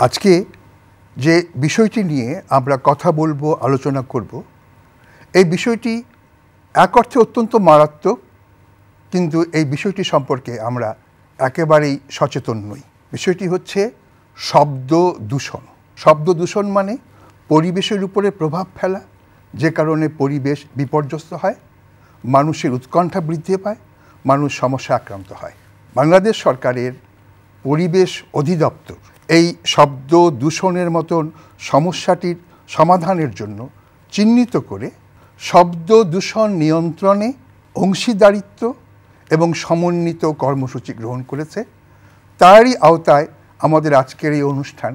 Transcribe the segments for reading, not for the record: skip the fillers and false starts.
আজকে যে বিষয়টি নিয়ে আমরা কথা বলবো, আলোচনা করব, এই বিষয়টি এক অর্থে অত্যন্ত মারাত্মক, কিন্তু এই বিষয়টি সম্পর্কে আমরা একেবারেই সচেতন নই। বিষয়টি হচ্ছে শব্দ দূষণ। শব্দ দূষণ মানে পরিবেশের উপরে প্রভাব ফেলা, যে কারণে পরিবেশ বিপর্যস্ত হয়, মানুষের উৎকণ্ঠা বৃদ্ধি পায়, মানুষ সমস্যা আক্রান্ত হয়। বাংলাদেশ সরকারের পরিবেশ অধিদপ্তর এই শব্দ দূষণের মতন সমস্যাটির সমাধানের জন্য চিহ্নিত করে শব্দ দূষণ নিয়ন্ত্রণে অংশীদারিত্ব এবং সমন্বিত কর্মসূচি গ্রহণ করেছে। তারই আওতায় আমাদের আজকের এই অনুষ্ঠান।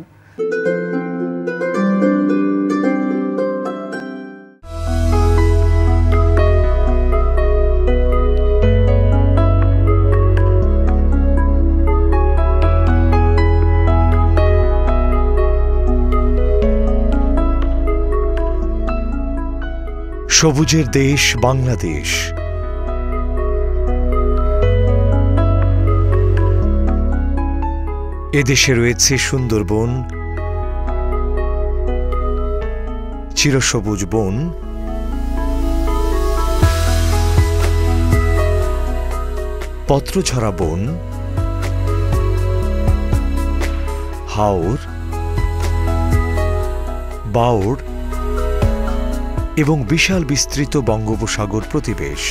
সবুজের দেশ বাংলাদেশ। এদেশে রয়েছে সুন্দরবন, চিরসবুজ বন, পত্রঝরা বন, হাওর, বাওড় এবং বিশাল বিস্তৃত বঙ্গোপসাগর প্রতিবেশ।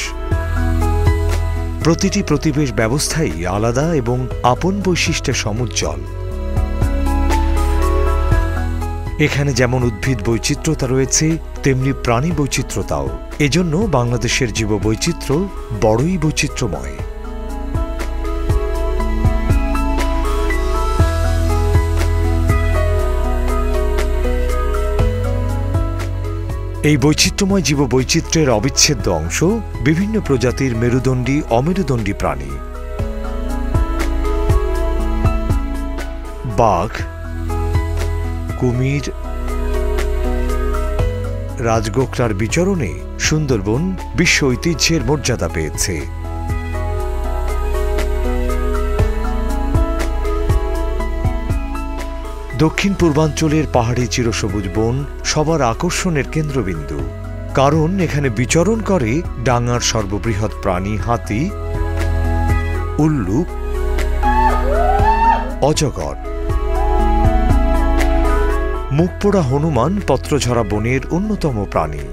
প্রতিটি প্রতিবেশ ব্যবস্থাই আলাদা এবং আপন বৈশিষ্ট্যে সমুজ্জ্বল। এখানে যেমন উদ্ভিদ বৈচিত্র্যতা রয়েছে, তেমনি প্রাণী বৈচিত্র্যতাও। এজন্য বাংলাদেশের জীববৈচিত্র্য বড়ই বৈচিত্র্যময়। এই বৈচিত্র্যময় জীববৈচিত্র্যের অবিচ্ছেদ্য অংশ বিভিন্ন প্রজাতির মেরুদণ্ডী, অমেরুদণ্ডী প্রাণী। বাঘ, কুমির, রাজগোখলার বিচরণে সুন্দরবন বিশ্ব ঐতিহ্যের মর্যাদা পেয়েছে। দক্ষিণ পূর্বাঞ্চলের পাহাড়ি চিরসবুজ বন সবার আকর্ষণের কেন্দ্রবিন্দু, কারণ এখানে বিচরণ করে ডাঙার সর্ববৃহৎ প্রাণী হাতি, উল্লুক, অজগর। মুখপোড়া হনুমান পত্রঝরা বনের অন্যতম প্রাণী।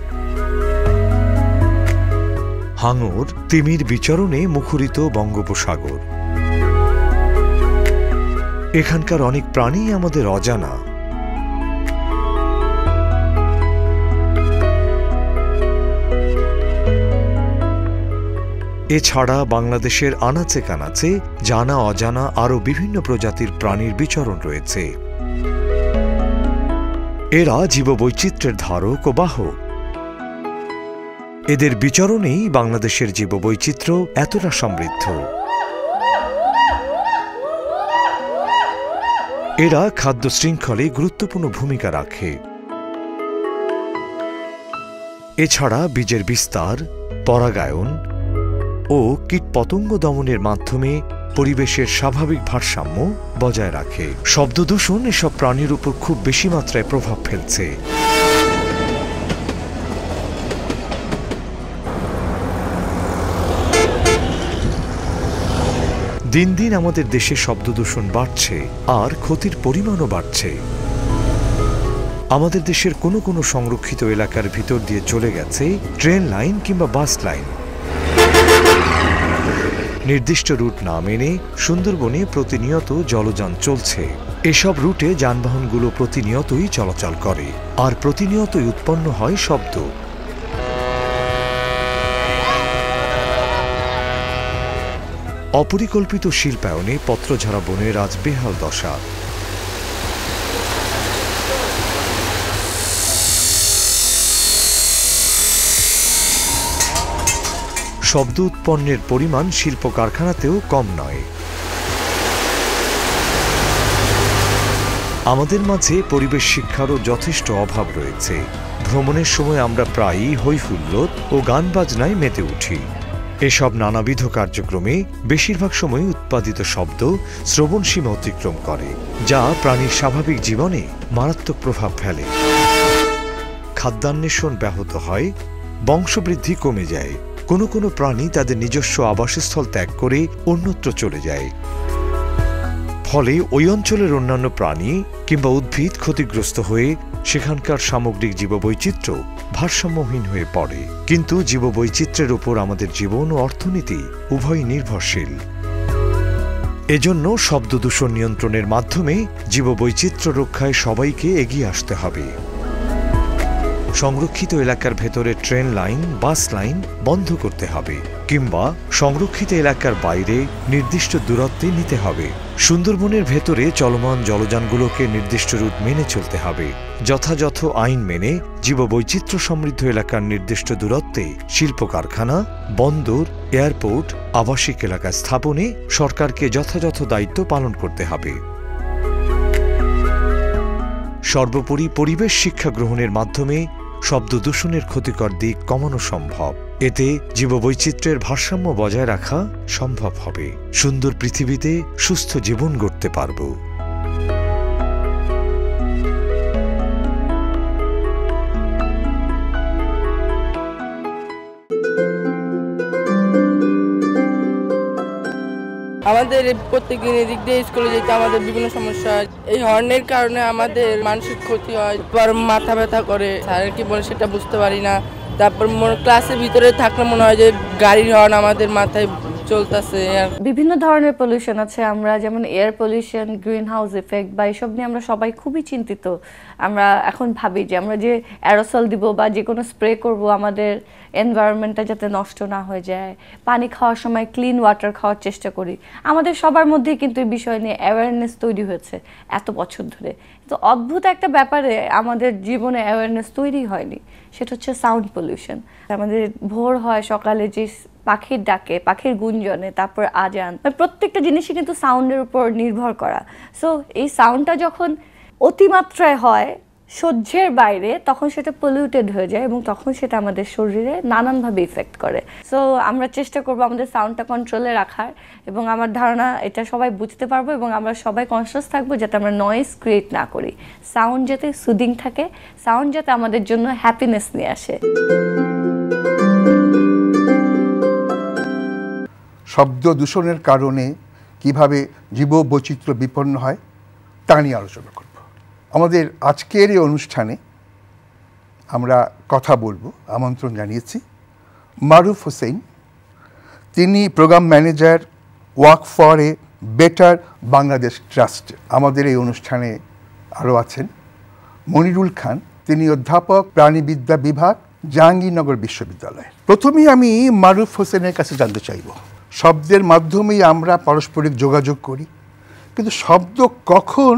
হাঙর, তিমির বিচরণে মুখরিত বঙ্গোপসাগর। এখানকার অনেক প্রাণী আমাদের অজানা। এছাড়া বাংলাদেশের আনাচে কানাচে জানা অজানা আরও বিভিন্ন প্রজাতির প্রাণীর বিচরণ রয়েছে। এরা জীববৈচিত্র্যের ধারক ও বাহক। এদের বিচরণেই বাংলাদেশের জীববৈচিত্র্য এতটা সমৃদ্ধ। এরা খাদ্য শৃঙ্খলে গুরুত্বপূর্ণ ভূমিকা রাখে। এছাড়া বীজের বিস্তার, পরাগায়ন ও কীটপতঙ্গ দমনের মাধ্যমে পরিবেশের স্বাভাবিক ভারসাম্য বজায় রাখে। শব্দদূষণ এসব প্রাণীর উপর খুব বেশি মাত্রায় প্রভাব ফেলছে। দিন দিন আমাদের দেশে শব্দদূষণ বাড়ছে, আর ক্ষতির পরিমাণও বাড়ছে। আমাদের দেশের কোনো কোনো সংরক্ষিত এলাকার ভিতর দিয়ে চলে গেছে ট্রেন লাইন কিংবা বাস লাইন। নির্দিষ্ট রুট না মেনে সুন্দরবনে প্রতিনিয়ত জলযান চলছে। এসব রুটে যানবাহনগুলো প্রতিনিয়তই চলাচল করে, আর প্রতিনিয়তই উৎপন্ন হয় শব্দ। অপরিকল্পিত শিল্পায়নে পত্রঝরা বনের আজ বেহাল দশা। শব্দ উৎপন্নের পরিমাণ শিল্প কারখানাতেও কম নয়। আমাদের মাঝে পরিবেশ শিক্ষারও যথেষ্ট অভাব রয়েছে। ভ্রমণের সময় আমরা প্রায়ই হৈ হুল্লোড় ও গান বাজনায় মেতে উঠি। এসব নানাবিধ কার্যক্রমে বেশিরভাগ সময় উৎপাদিত শব্দ শ্রবণ সীমা অতিক্রম করে, যা প্রাণীর স্বাভাবিক জীবনে মারাত্মক প্রভাব ফেলে। খাদ্যান্বেষণ ব্যাহত হয়, বংশবৃদ্ধি কমে যায়, কোনো কোনো প্রাণী তাদের নিজস্ব আবাসস্থল ত্যাগ করে অন্যত্র চলে যায়। ফলে ওই অঞ্চলের অন্যান্য প্রাণী কিংবা উদ্ভিদ ক্ষতিগ্রস্ত হয়ে সেখানকার সামগ্রিক জীববৈচিত্র্য ভারসাম্যহীন হয়ে পড়ে। কিন্তু জীববৈচিত্র্যের উপর আমাদের জীবন ও অর্থনীতি উভয়ই নির্ভরশীল। এজন্য শব্দ দূষণ নিয়ন্ত্রণের মাধ্যমে জীববৈচিত্র্য রক্ষায় সবাইকে এগিয়ে আসতে হবে। সংরক্ষিত এলাকার ভেতরে ট্রেন লাইন, বাস লাইন বন্ধ করতে হবে, কিংবা সংরক্ষিত এলাকার বাইরে নির্দিষ্ট দূরত্বে নিতে হবে। সুন্দরবনের ভেতরে চলমান জলযানগুলোকে নির্দিষ্ট রুট মেনে চলতে হবে। যথাযথ আইন মেনে জীববৈচিত্র্য সমৃদ্ধ এলাকার নির্দিষ্ট দূরত্বে শিল্প কারখানা, বন্দর, এয়ারপোর্ট, আবাসিক এলাকা স্থাপনে সরকারকে যথাযথ দায়িত্ব পালন করতে হবে। সর্বোপরি পরিবেশ শিক্ষা গ্রহণের মাধ্যমে শব্দ দূষণের ক্ষতিকর দিক কমানো সম্ভব। এতে জীববৈচিত্র্যের ভারসাম্য বজায় রাখা সম্ভব হবে। সুন্দর পৃথিবীতে সুস্থ জীবন গড়তে পারব। আমাদের প্রত্যেকদিন এদিক দিয়ে স্কুলে যেতে আমাদের বিভিন্ন সমস্যা হয়। এই হর্নের কারণে আমাদের মানসিক ক্ষতি হয়, পর মাথা ব্যথা করে, স্যার কি বলে সেটা বুঝতে পারি না। তারপর ক্লাসের ভিতরে থাকলে মনে হয় যে গাড়ির হর্ন আমাদের মাথায় চলতেছে। বিভিন্ন ধরনের পলিউশন আছে, আমরা যেমন air pollution, green house effect বা এসব নিয়ে আমরা সবাই খুবই চিন্তিত। আমরা এখন ভাবি যে আমরা যে অ্যারোসল দিব বা যে কোনো স্প্রে করব আমাদের এনভায়রনমেন্টটা যাতে নষ্ট না হয়ে যায়। পানি খাওয়ার সময় ক্লিন ওয়াটার খাওয়ার চেষ্টা করি। আমাদের সবার মধ্যেই কিন্তু এই বিষয় নিয়ে অ্যাওয়ারনেস তৈরি হয়েছে এত বছর ধরে। তো অদ্ভুত একটা ব্যাপারে আমাদের জীবনে অ্যাওয়ারনেস তৈরি হয়নি, সেটা হচ্ছে সাউন্ড পলিউশন। আমাদের ভোর হয় সকালে যে পাখির ডাকে, পাখির গুঞ্জনে, তারপর আজান, প্রত্যেকটা জিনিসই কিন্তু সাউন্ডের উপর নির্ভর করা। সো এই সাউন্ডটা যখন অতিমাত্রায় হয়, সহ্যের বাইরে, তখন সেটা পলিউটেড হয়ে যায় এবং তখন সেটা আমাদের শরীরে নানানভাবে ইফেক্ট করে। সো আমরা চেষ্টা করবো আমাদের সাউন্ডটা কন্ট্রোলে রাখার, এবং আমার ধারণা এটা সবাই বুঝতে পারবো এবং আমরা সবাই কনসিয়াস থাকবো যাতে আমরা নয়েজ ক্রিয়েট না করি। সাউন্ড যাতে সুদিং থাকে, সাউন্ড যাতে আমাদের জন্য হ্যাপিনেস নিয়ে আসে। শব্দ দূষণের কারণে কিভাবে জীববৈচিত্র্য বিপন্ন হয় তা নিয়ে আলোচনা করব। আমাদের আজকের এই অনুষ্ঠানে আমরা কথা বলবো, আমন্ত্রণ জানিয়েছি মারুফ হোসেন। তিনি programme manager, work for a better Bangladesh trust. আমাদের এই অনুষ্ঠানে আরও আছেন মনিরুল খান, তিনি অধ্যাপক প্রাণীবিদ্যা বিভাগ, জাহাঙ্গীরনগর বিশ্ববিদ্যালয়। প্রথমেই আমি মারুফ হোসেনের কাছে জানতে চাইব, শব্দের মাধ্যমেই আমরা পারস্পরিক যোগাযোগ করি, কিন্তু শব্দ কখন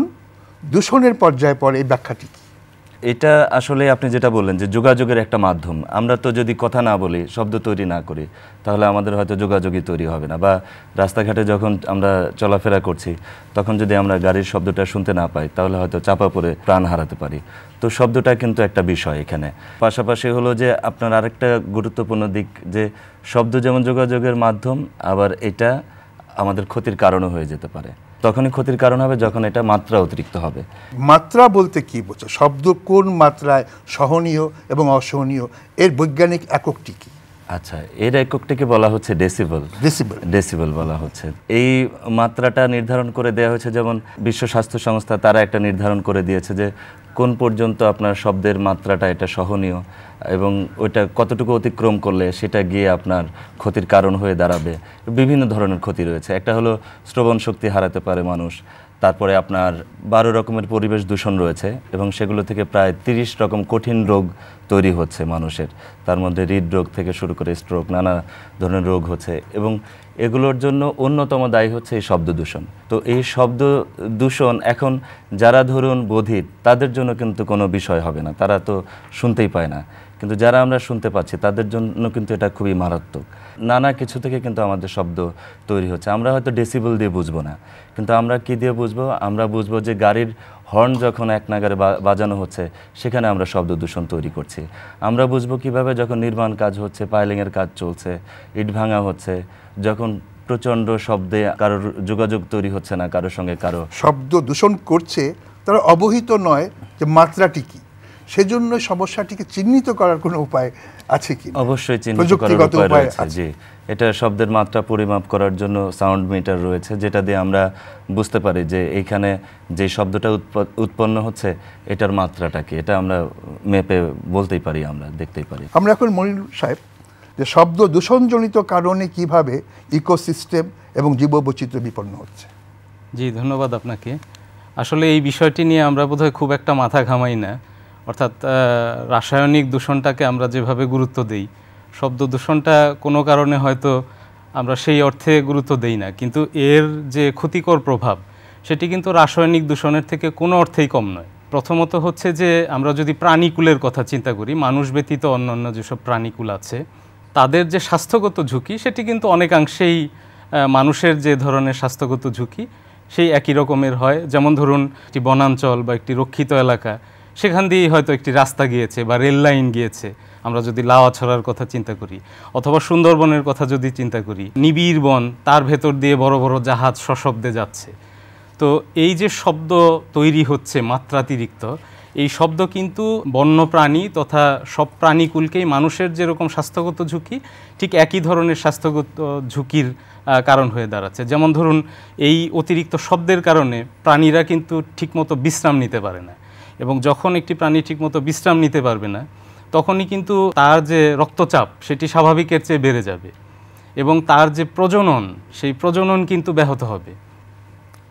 দূষণের পর্যায়ে পড়ে, এই ব্যাখ্যাটি কি? এটা আসলে আপনি যেটা বললেন যে যোগাযোগের একটা মাধ্যম। আমরা তো যদি কথা না বলি, শব্দ তৈরি না করি, তাহলে আমাদের হয়তো যোগাযোগই তৈরি হবে না। বা রাস্তাঘাটে যখন আমরা চলাফেরা করছি, তখন যদি আমরা গাড়ির শব্দটা শুনতে না পাই, তাহলে হয়তো চাপা পড়ে প্রাণ হারাতে পারি। তো শব্দটা কিন্তু একটা বিষয় এখানে। পাশাপাশি হলো যে আপনার আরেকটা গুরুত্বপূর্ণ দিক, যে শব্দ যেমন যোগাযোগের মাধ্যম, আবার এটা আমাদের ক্ষতির কারণও হয়ে যেতে পারে। তখনই ক্ষতির কারণ হবে যখন এটা মাত্রা অতিরিক্ত হবে। মাত্রা বলতে কি বোঝো? শব্দ কোন মাত্রায় সহনীয় এবং অসহনীয়, এর বৈজ্ঞানিক এককটি কি? আচ্ছা, এর এককটিকে বলা হচ্ছে ডেসিবেল। ডেসিবেল বলা হচ্ছে। এই মাত্রাটা নির্ধারণ করে দেওয়া হয়েছে, যেমন বিশ্ব স্বাস্থ্য সংস্থা তারা একটা নির্ধারণ করে দিয়েছে যে কোন পর্যন্ত আপনার শব্দের মাত্রাটা এটা সহনীয়, এবং ওইটা কতটুকু অতিক্রম করলে সেটা গিয়ে আপনার ক্ষতির কারণ হয়ে দাঁড়াবে। বিভিন্ন ধরনের ক্ষতি রয়েছে। একটা হলো শ্রবণ শক্তি হারাতে পারে মানুষ, তারপরে আপনার 12 রকমের পরিবেশ দূষণ রয়েছে, এবং সেগুলো থেকে প্রায় 30 রকম কঠিন রোগ তৈরি হচ্ছে মানুষের। তার মধ্যে হৃদরোগ থেকে শুরু করে স্ট্রোক, নানা ধরনের রোগ হচ্ছে, এবং এগুলোর জন্য অন্যতম দায়ী হচ্ছে এই শব্দ দূষণ। তো এই শব্দ দূষণ এখন যারা ধরুন বধির, তাদের জন্য কিন্তু কোনো বিষয় হবে না, তারা তো শুনতেই পায় না। কিন্তু যারা আমরা শুনতে পাচ্ছি তাদের জন্য কিন্তু এটা খুবই মারাত্মক। নানা কিছু থেকে কিন্তু আমাদের শব্দ তৈরি হচ্ছে। আমরা হয়তো ডেসিবেল দিয়ে বুঝবো না, কিন্তু আমরা কি দিয়ে বুঝবো? আমরা বুঝবো যে গাড়ির হর্ন যখন এক নাগারে বাজানো হচ্ছে সেখানে আমরা শব্দ দূষণ তৈরি করছি। আমরা বুঝবো কিভাবে যখন নির্মাণ কাজ হচ্ছে, পাইলিংয়ের কাজ চলছে, ইট ভাঙা হচ্ছে, যখন প্রচণ্ড শব্দে কারোর যোগাযোগ তৈরি হচ্ছে না কারোর সঙ্গে কারো, শব্দ দূষণ করছে তারা অবহিত নয় যে মাত্রাটি কি, সেজন্য সমস্যাটিকে চিহ্নিত করার কোনো উপায় আছে কি? অবশ্যই চিহ্নিত করার উপায় রয়েছে। জি, এটা শব্দের মাত্রা পরিমাপ করার জন্য সাউন্ড মিটার রয়েছে, যেটা দিয়ে আমরা বুঝতে পারি যে এইখানে যে শব্দটা উৎপন্ন হচ্ছে এটার মাত্রাটা কি, এটা আমরা মেপে বলতেই পারি, আমরা দেখতেই পারি। আমরা এখন মনির সাহেব যে শব্দ দূষণজনিত কারণে কিভাবে ইকোসিস্টেম এবং জীববৈচিত্র্য বিপন্ন হচ্ছে। জি, ধন্যবাদ আপনাকে। আসলে এই বিষয়টি নিয়ে আমরা বোধহয় খুব একটা মাথা ঘামাই না, অর্থাৎ রাসায়নিক দূষণটাকে আমরা যেভাবে গুরুত্ব দেই, শব্দ দূষণটা কোনো কারণে হয়তো আমরা সেই অর্থে গুরুত্ব দেই না, কিন্তু এর যে ক্ষতিকর প্রভাব সেটি কিন্তু রাসায়নিক দূষণের থেকে কোনো অর্থেই কম নয়। প্রথমত হচ্ছে যে আমরা যদি প্রাণীকুলের কথা চিন্তা করি, মানুষ ব্যতীত অন্যান্য যেসব প্রাণীকুল আছে তাদের যে স্বাস্থ্যগত ঝুঁকি সেটি কিন্তু অনেকাংশেই মানুষের যে ধরনের স্বাস্থ্যগত ঝুঁকি সেই একই রকমের হয়। যেমন ধরুন একটি বনাঞ্চল বা একটি রক্ষিত এলাকা, সেখান দিয়েই হয়তো একটি রাস্তা গিয়েছে বা রেল লাইন গিয়েছে, আমরা যদি লাওয়াছড়ার কথা চিন্তা করি, অথবা সুন্দরবনের কথা যদি চিন্তা করি, নিবিড় বন, তার ভেতর দিয়ে বড় বড় জাহাজ সশব্দে যাচ্ছে। তো এই যে শব্দ তৈরি হচ্ছে মাত্রাতিরিক্ত, এই শব্দ কিন্তু বন্য প্রাণী তথা সব প্রাণীকুলকেই মানুষের যেরকম স্বাস্থ্যগত ঝুঁকি ঠিক একই ধরনের স্বাস্থ্যগত ঝুঁকির কারণ হয়ে দাঁড়াচ্ছে। যেমন ধরুন এই অতিরিক্ত শব্দের কারণে প্রাণীরা কিন্তু ঠিকমতো বিশ্রাম নিতে পারে না, এবং যখন একটি প্রাণী ঠিকমতো বিশ্রাম নিতে পারবে না তখনই কিন্তু তার যে রক্তচাপ সেটি স্বাভাবিকের চেয়ে বেড়ে যাবে, এবং তার যে প্রজনন সেই প্রজনন কিন্তু ব্যাহত হবে।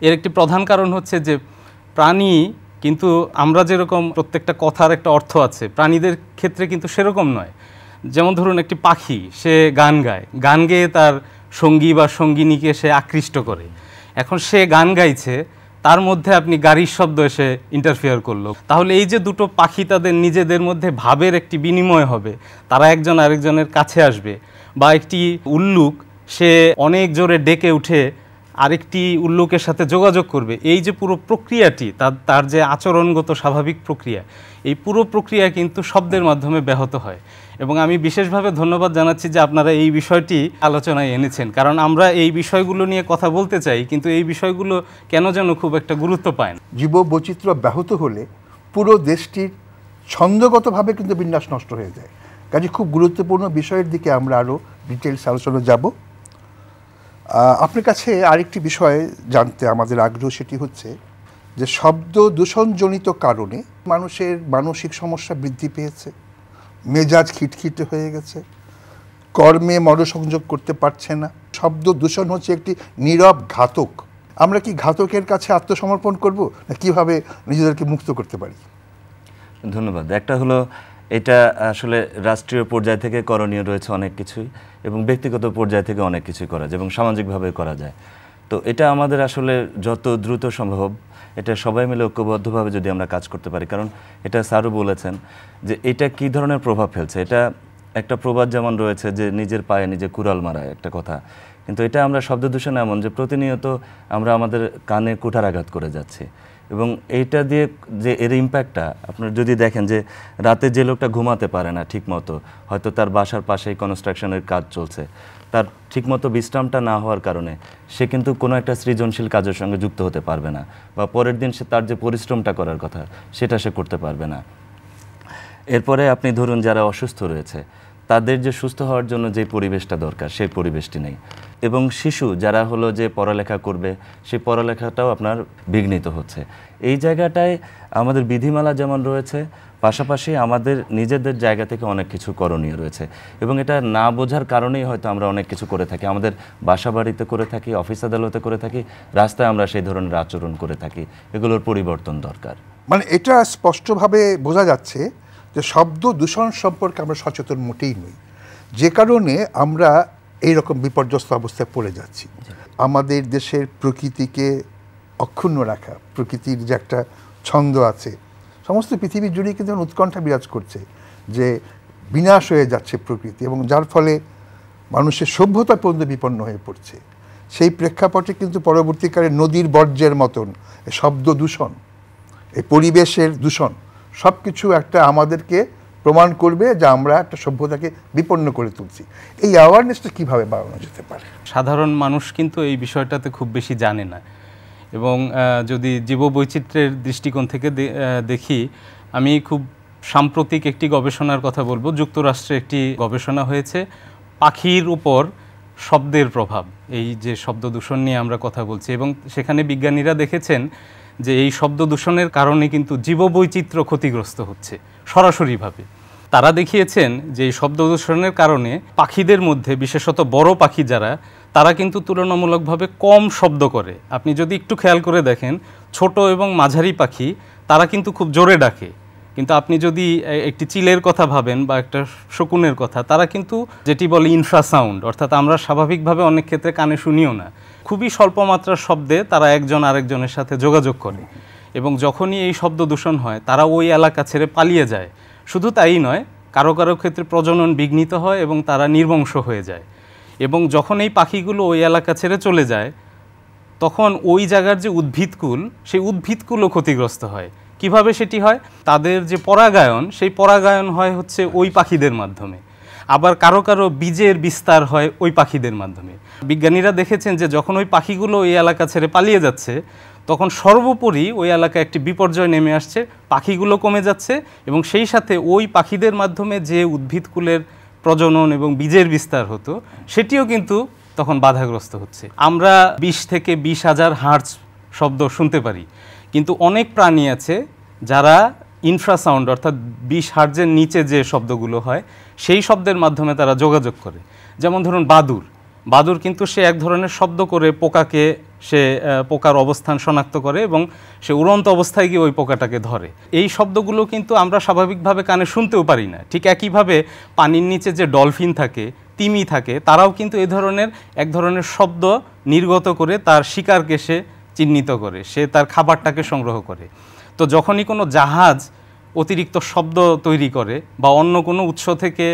এর একটি প্রধান কারণ হচ্ছে যে প্রাণী কিন্তু আমরা যেরকম প্রত্যেকটা কথার একটা অর্থ আছে, প্রাণীদের ক্ষেত্রে কিন্তু সেরকম নয়। যেমন ধরুন একটি পাখি, সে গান গায়, গান গেয়ে তার সঙ্গী বা সঙ্গিনীকে সে আকৃষ্ট করে। এখন সে গান গাইছে, তার মধ্যে আপনি গাড়ির শব্দ এসে ইন্টারফেয়ার করলো, তাহলে এই যে দুটো পাখি তাদের নিজেদের মধ্যে ভাবের একটি বিনিময় হবে, তারা একজন আরেকজনের কাছে আসবে। বা একটি উল্লুক সে অনেক জোরে ডেকে উঠে আরেকটি উল্লুকের সাথে যোগাযোগ করবে, এই যে পুরো প্রক্রিয়াটি, তার যে আচরণগত স্বাভাবিক প্রক্রিয়া, এই পুরো প্রক্রিয়া কিন্তু শব্দের মাধ্যমে ব্যাহত হয়। এবং আমি বিশেষভাবে ধন্যবাদ জানাচ্ছি যে আপনারা এই বিষয়টি আলোচনায় এনেছেন, কারণ আমরা এই বিষয়গুলো নিয়ে কথা বলতে চাই, কিন্তু এই বিষয়গুলো কেন যেন খুব একটা গুরুত্ব পায় না। জীববৈচিত্র্য ব্যাহত হলে পুরো দেশটির ছন্দগতভাবে কিন্তু বিন্যাস নষ্ট হয়ে যায়। কাজে খুব গুরুত্বপূর্ণ বিষয়ের দিকে আমরা আরও ডিটেলস আলোচনা যাব। আপনার কাছে আরেকটি বিষয় জানতে আমাদের আগ্রহ, সেটি হচ্ছে যে শব্দ দূষণজনিত কারণে মানুষের মানসিক সমস্যা বৃদ্ধি পেয়েছে, মেজাজ খিটখিটে হয়ে গেছে, কর্মে মনোসংযোগ করতে পারছে না। শব্দ দূষণ হচ্ছে একটি নীরব ঘাতক। আমরা কি ঘাতকের কাছে আত্মসমর্পণ করব, না কীভাবে নিজেদেরকে মুক্ত করতে পারি? ধন্যবাদ। একটা হলো এটা আসলে রাষ্ট্রীয় পর্যায় থেকে করণীয় রয়েছে অনেক কিছুই, এবং ব্যক্তিগত পর্যায় থেকে অনেক কিছুই করা যায়, এবং সামাজিকভাবে করা যায়। তো এটা আমাদের আসলে যত দ্রুত সম্ভব এটা সবাই মিলে ঐক্যবদ্ধভাবে যদি আমরা কাজ করতে পারি, কারণ এটা স্যারও বলেছেন যে এটা কী ধরনের প্রভাব ফেলছে। এটা একটা প্রবাদ যেমন রয়েছে যে নিজের পায়ে নিজে কুড়াল মারা, একটা কথা, কিন্তু এটা আমরা শব্দ দূষণ এমন যে প্রতিনিয়ত আমরা আমাদের কানে কুঠারাঘাত করে যাচ্ছি। এবং এইটা দিয়ে যে এর ইম্প্যাক্টটা আপনারা যদি দেখেন যে রাতে যে লোকটা ঘুমাতে পারে না ঠিকমতো, হয়তো তার বাসার পাশেই কনস্ট্রাকশনের কাজ চলছে, তার ঠিকমতো বিশ্রামটা না হওয়ার কারণে সে কিন্তু কোনো একটা সৃজনশীল কাজের সঙ্গে যুক্ত হতে পারবে না, বা পরের দিন সে তার যে পরিশ্রমটা করার কথা সেটা সে করতে পারবে না। এরপরে আপনি ধরুন যারা অসুস্থ রয়েছে, তাদের যে সুস্থ হওয়ার জন্য যে পরিবেশটা দরকার সেই পরিবেশটি নেই, এবং শিশু যারা হলো যে পড়ালেখা করবে সেই পড়ালেখাটাও আপনার বিঘ্নিত হচ্ছে। এই জায়গাটায় আমাদের বিধিমালা যেমন রয়েছে, পাশাপাশি আমাদের নিজেদের জায়গা থেকে অনেক কিছু করণীয় রয়েছে, এবং এটা না বোঝার কারণেই হয়তো আমরা অনেক কিছু করে থাকি। আমাদের বাসা বাড়িতে করে থাকি, অফিস আদালতে করে থাকি, রাস্তায় আমরা সেই ধরনের আচরণ করে থাকি। এগুলোর পরিবর্তন দরকার। মানে এটা স্পষ্টভাবে বোঝা যাচ্ছে যে শব্দ দূষণ সম্পর্কে আমরা সচেতন মোটেই নই, যে কারণে আমরা এইরকম বিপর্যস্ত অবস্থায় পড়ে যাচ্ছি। আমাদের দেশের প্রকৃতিকে অক্ষুণ্ণ রাখা, প্রকৃতির যে একটা ছন্দ আছে, সমস্ত পৃথিবী জুড়ে কিন্তু উৎকণ্ঠা বিরাজ করছে যে বিনাশ হয়ে যাচ্ছে প্রকৃতি, এবং যার ফলে মানুষের সভ্যতা পর্যন্ত বিপন্ন হয়ে পড়ছে। সেই প্রেক্ষাপটে কিন্তু পরবর্তীকালে নদীর বর্জ্যের মতন শব্দ দূষণ, এই পরিবেশের দূষণ সব কিছু একটা আমাদেরকে প্রমাণ করবে যে আমরা একটা সভ্যতাকে বিপন্ন করে তুলছি। এই অ্যাওয়ারনেসটা কীভাবে বাড়ানো যেতে পারে? সাধারণ মানুষ কিন্তু এই বিষয়টাতে খুব বেশি জানে না, এবং যদি জীববৈচিত্র্যের দৃষ্টিকোণ থেকে দেখি, আমি খুব সাম্প্রতিক একটি গবেষণার কথা বলবো। যুক্তরাষ্ট্রে একটি গবেষণা হয়েছে পাখির উপর শব্দের প্রভাব, এই যে শব্দ দূষণ নিয়ে আমরা কথা বলছি, এবং সেখানে বিজ্ঞানীরা দেখেছেন যে এই শব্দ দূষণের কারণে কিন্তু জীববৈচিত্র্য ক্ষতিগ্রস্ত হচ্ছে সরাসরিভাবে। তারা দেখিয়েছেন যে এই শব্দ দূষণের কারণে পাখিদের মধ্যে, বিশেষত বড় পাখি যারা, তারা কিন্তু তুলনামূলকভাবে কম শব্দ করে। আপনি যদি একটু খেয়াল করে দেখেন, ছোট এবং মাঝারি পাখি তারা কিন্তু খুব জোরে ডাকে, কিন্তু আপনি যদি একটি চিলের কথা ভাবেন বা একটা শকুনের কথা, তারা কিন্তু যেটি বলে ইনফ্রাসাউন্ড, অর্থাৎ আমরা স্বাভাবিকভাবে অনেক ক্ষেত্রে কানে শুনিও না, খুবই স্বল্প মাত্রার শব্দে তারা একজন আরেকজনের সাথে যোগাযোগ করে, এবং যখনই এই শব্দ দূষণ হয় তারা ওই এলাকা ছেড়ে পালিয়ে যায়। শুধু তাই নয়, কারো কারো ক্ষেত্রে প্রজনন বিঘ্নিত হয় এবং তারা নির্বংশ হয়ে যায়। এবং যখন এই পাখিগুলো ওই এলাকা ছেড়ে চলে যায়, তখন ওই জায়গার যে উদ্ভিদকুল, সেই উদ্ভিদকুলও ক্ষতিগ্রস্ত হয়। কিভাবে সেটি হয়? তাদের যে পরাগায়ন, সেই পরাগায়ন হয় হচ্ছে ওই পাখিদের মাধ্যমে, আবার কারো কারো বীজের বিস্তার হয় ওই পাখিদের মাধ্যমে। বিজ্ঞানীরা দেখেছেন যে যখন ওই পাখিগুলো ওই এলাকা ছেড়ে পালিয়ে যাচ্ছে, তখন সর্বোপরি ওই এলাকায় একটি বিপর্যয় নেমে আসছে, পাখিগুলো কমে যাচ্ছে, এবং সেই সাথে ওই পাখিদের মাধ্যমে যে উদ্ভিদকুলের প্রজনন এবং বীজের বিস্তার হতো, সেটিও কিন্তু তখন বাধাগ্রস্ত হচ্ছে। আমরা 20 থেকে 20,000 হার্টজ শব্দ শুনতে পারি, কিন্তু অনেক প্রাণী আছে যারা ইনফ্রাসাউন্ড, অর্থাৎ 20 হার্টজের নিচে যে শব্দগুলো হয়, সেই শব্দের মাধ্যমে তারা যোগাযোগ করে। যেমন ধরুন বাদুর কিন্তু সে এক ধরনের শব্দ করে পোকাকে, সে পোকার অবস্থান শনাক্ত করে এবং সে উড়ন্ত অবস্থায় গিয়ে ওই পোকাটাকে ধরে। এই শব্দগুলো কিন্তু আমরা স্বাভাবিকভাবে কানে শুনতেও পারি না। ঠিক একইভাবে পানির নিচে যে ডলফিন থাকে, তিমি থাকে, তারাও কিন্তু এক ধরনের শব্দ নির্গত করে তার শিকারকে সে চিহ্নিত করে, সে তার খাবারটাকে সংগ্রহ করে। তো যখনই কোনো জাহাজ অতিরিক্ত শব্দ তৈরি করে বা অন্য কোনো উৎস থেকে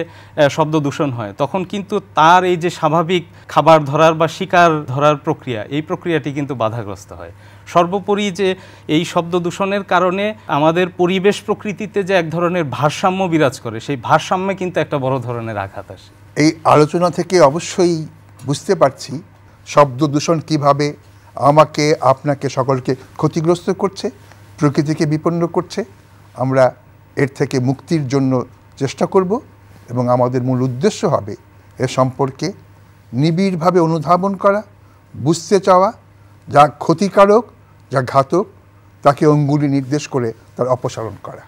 শব্দ দূষণ হয়, তখন কিন্তু তার এই যে স্বাভাবিক খাবার ধরার বা শিকার ধরার প্রক্রিয়া, এই প্রক্রিয়াটি কিন্তু বাধাগ্রস্ত হয়। সর্বোপরি যে এই শব্দ দূষণের কারণে আমাদের পরিবেশ প্রকৃতিতে যে এক ধরনের ভারসাম্য বিরাজ করে, সেই ভারসাম্যে কিন্তু একটা বড় ধরনের আঘাত আসে। এই আলোচনা থেকে অবশ্যই বুঝতে পারছি শব্দ দূষণ কীভাবে আমাকে, আপনাকে, সকলকে ক্ষতিগ্রস্ত করছে, প্রকৃতিকে বিপন্ন করছে। আমরা এর থেকে মুক্তির জন্য চেষ্টা করব, এবং আমাদের মূল উদ্দেশ্য হবে এ সম্পর্কে নিবিড়ভাবে অনুধাবন করা, বুঝতে চাওয়া, যা ক্ষতিকারক, যা ঘাতক, তাকে অঙ্গুলি নির্দেশ করে তার অপসারণ করা।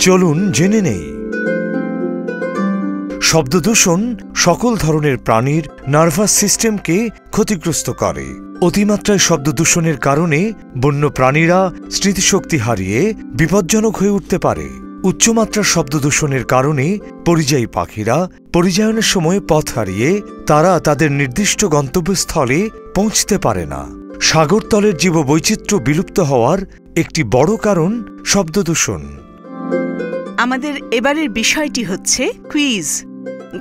চলুন জেনে নেই। শব্দদূষণ সকল ধরনের প্রাণীর নার্ভাস সিস্টেমকে ক্ষতিগ্রস্ত করে। অতিমাত্রায় শব্দ দূষণের কারণে বন্য প্রাণীরা স্মৃতিশক্তি হারিয়ে বিপজ্জনক হয়ে উঠতে পারে। উচ্চমাত্রার শব্দ দূষণের কারণে পরিযায়ী পাখিরা পরিযায়নের সময় পথ হারিয়ে তারা তাদের নির্দিষ্ট গন্তব্যস্থলে পৌঁছতে পারে না। সাগরতলের জীববৈচিত্র্য বিলুপ্ত হওয়ার একটি বড় কারণ শব্দ দূষণ। আমাদের এবারের বিষয়টি হচ্ছে কুইজ।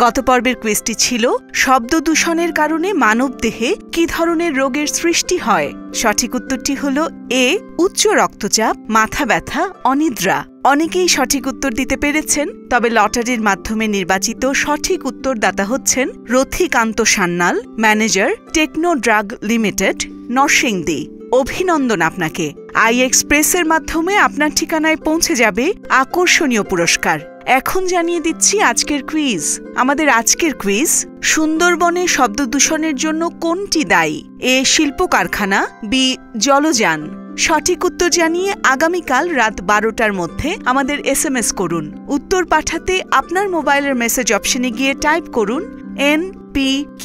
গত পর্বের কুইজটি ছিল শব্দ দূষণের কারণে মানবদেহে কি ধরনের রোগের সৃষ্টি হয়। সঠিক উত্তরটি হল এ, উচ্চ রক্তচাপ, মাথা ব্যথা, অনিদ্রা। অনেকেই সঠিক উত্তর দিতে পেরেছেন, তবে লটারির মাধ্যমে নির্বাচিত সঠিক উত্তরদাতা হচ্ছেন Rathikanta Sanyal, manager, Techno Drug Limited, Narsingdi. অভিনন্দন আপনাকে। আই এক্সপ্রেসের মাধ্যমে আপনার ঠিকানায় পৌঁছে যাবে আকর্ষণীয় পুরস্কার। এখন জানিয়ে দিচ্ছি আজকের কুইজ। আমাদের আজকের কুইজ, সুন্দরবনে শব্দ দূষণের জন্য কোনটি দায়ী? এ, শিল্প কারখানা, বি, জলযান। সঠিক উত্তর জানিয়ে আগামীকাল রাত 12টার মধ্যে আমাদের SMS করুন। উত্তর পাঠাতে আপনার মোবাইলের মেসেজ অপশনে গিয়ে টাইপ করুন NPQ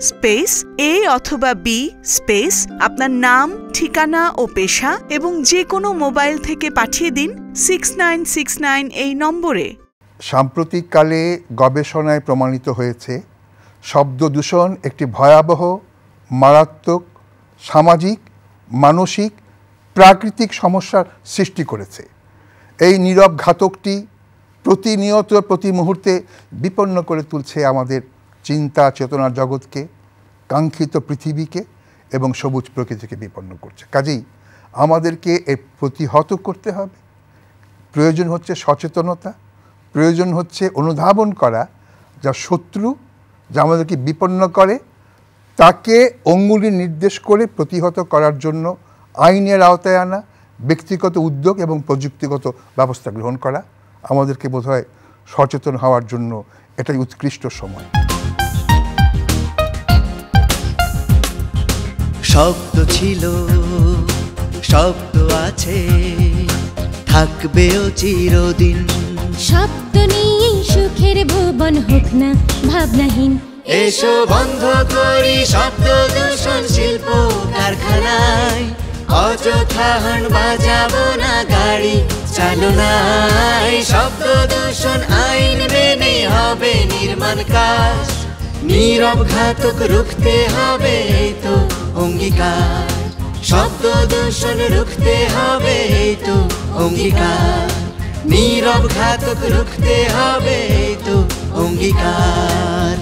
স্পেস A অথবা B স্পেস আপনার নাম, ঠিকানা ও পেশা, এবং যে কোনো মোবাইল থেকে পাঠিয়ে দিন 6969 এই নম্বরে। সাম্প্রতিককালে গবেষণায় প্রমাণিত হয়েছে শব্দ দূষণ একটি ভয়াবহ, মারাত্মক সামাজিক, মানসিক, প্রাকৃতিক সমস্যার সৃষ্টি করেছে। এই নীরব ঘাতকটি প্রতিনিয়ত প্রতি মুহূর্তে বিপন্ন করে তুলছে আমাদের চিন্তা চেতনার জগৎকে, কাঙ্ক্ষিত পৃথিবীকে এবং সবুজ প্রকৃতিকে বিপন্ন করছে। কাজেই আমাদেরকে এর প্রতিহত করতে হবে। প্রয়োজন হচ্ছে সচেতনতা, প্রয়োজন হচ্ছে অনুধাবন করা যা শত্রু, যা আমাদেরকে বিপন্ন করে, তাকে অঙ্গুলি নির্দেশ করে প্রতিহত করার জন্য আইনের আওতায় আনা, ব্যক্তিগত উদ্যোগ এবং প্রযুক্তিগত ব্যবস্থা গ্রহণ করা। আমাদেরকে বোধহয় সচেতন হওয়ার জন্য এটাই উৎকৃষ্ট সময়। শব্দ ছিল, শব্দ আছে, থাকবেও চিরদিন। শব্দ নিয়ে সুখের ভুবন হোক না ভাবনাহীন। এসো বন্ধ করি শব্দ দূষণ শিল্প কারখানায়, অযথা হর্ন বাজাবো না গাড়ি চালনায়। শব্দ দূষণ আইন মেনে হবে নির্মাণ কাজ, নীরব ঘাতক রুখতে হবে এই তো অঙ্গীকার। শব্দ দূষণ রুখতে হবে এই তো অঙ্গীকার, নীরব ঘাতক রুখতে হবে এই তো অঙ্গীকার।